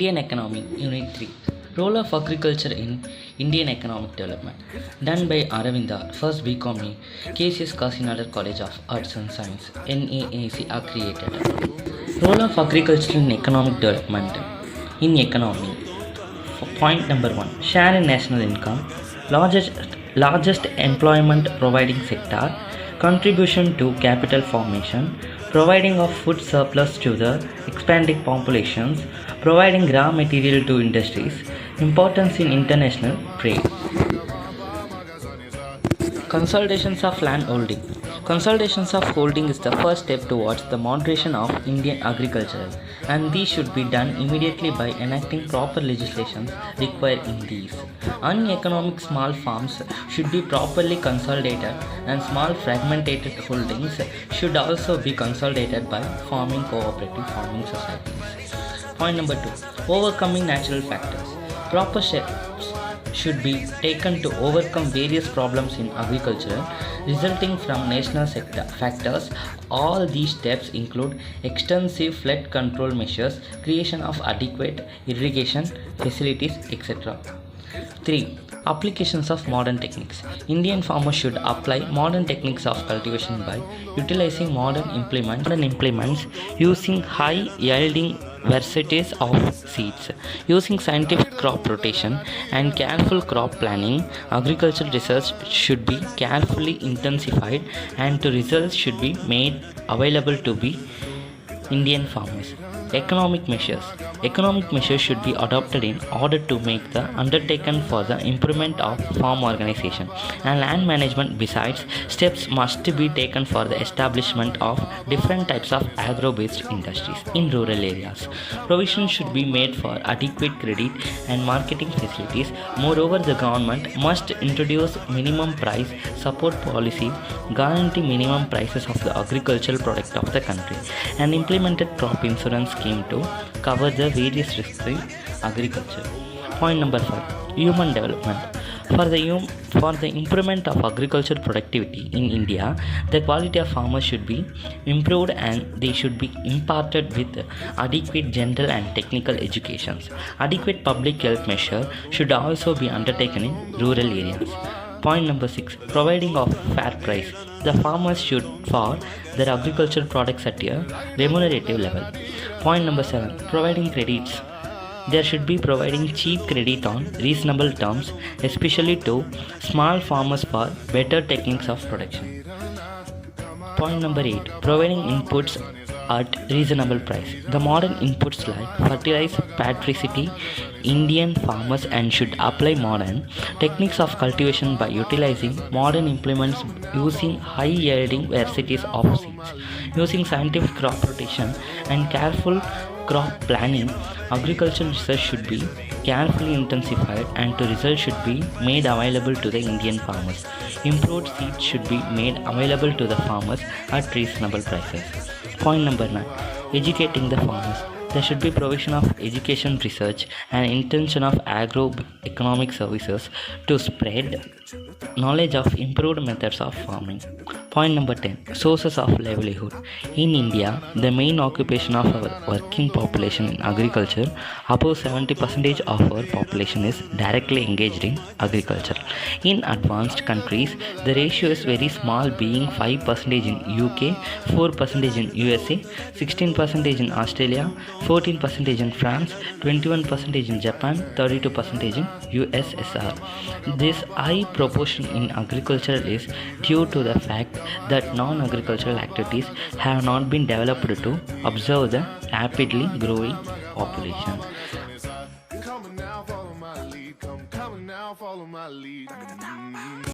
Indian Economy, Unit 3. Role of Agriculture in Indian Economic Development. Done by Aravinda, first BCom, KCS Kasinagar College of Arts and Science, NAAC are created. Role of Agriculture in Economic Development. In economy. Point number 1. Share in national income. Largest employment providing sector. Contribution to capital formation. Providing of food surplus to the expanding populations, providing raw material to industries, importance in international trade. Consolidations of land holding. Consolidations of holding is the first step towards the moderation of Indian agriculture, and these should be done immediately by enacting proper legislations required in these. Uneconomic small farms should be properly consolidated, and small fragmented holdings should also be consolidated by forming cooperative farming societies. Point number 2. Overcoming natural factors. Proper steps should be taken to overcome various problems in agriculture resulting from national sector factors. All these steps include extensive flood control measures, creation of adequate irrigation facilities, etc. 3. Applications of modern techniques. Indian farmers should apply modern techniques of cultivation by utilizing modern implements using high yielding varieties of seeds. Using scientific crop rotation and careful crop planning, agricultural research should be carefully intensified and the results should be made available to be Indian farmers. Economic measures. Economic measures should be adopted in order to make the undertaken for the improvement of farm organization and land management. Besides, steps must be taken for the establishment of different types of agro-based industries in rural areas. Provision should be made for adequate credit and marketing facilities. Moreover, the government must introduce minimum price support policy, guarantee minimum prices of the agricultural product of the country, and implemented crop insurance scheme to cover the various risks in agriculture. Point number 5. Human development. For the improvement of agricultural productivity in India, the quality of farmers should be improved and they should be imparted with adequate general and technical educations. Adequate public health measure should also be undertaken in rural areas. Point number 6. Providing of fair price. The farmers should for their agricultural products at a remunerative level. Point number 7. Providing credits. There should be providing cheap credit on reasonable terms, especially to small farmers for better techniques of production. Point number 8. Providing inputs at reasonable price. The modern inputs like fertilizer, patricity, Indian farmers and should apply modern techniques of cultivation by utilizing modern implements using high yielding varieties of seeds. Using scientific crop rotation and careful crop planning, agricultural research should be carefully intensified and the results should be made available to the Indian farmers. Improved seeds should be made available to the farmers at reasonable prices. Point number 9. Educating the farmers. There should be provision of education, research and intention of agro-economic services to spread knowledge of improved methods of farming. Point number 10. Sources of livelihood. In India, the main occupation of our working population in agriculture, above 70% of our population is directly engaged in agriculture. In advanced countries, the ratio is very small, being 5% in UK, 4% in USA, 16% in Australia, 14% in France, 21% in Japan, 32% in USSR. This high proportion in agriculture is due to the fact that non-agricultural activities have not been developed to observe the rapidly growing population. Come now, follow my lead.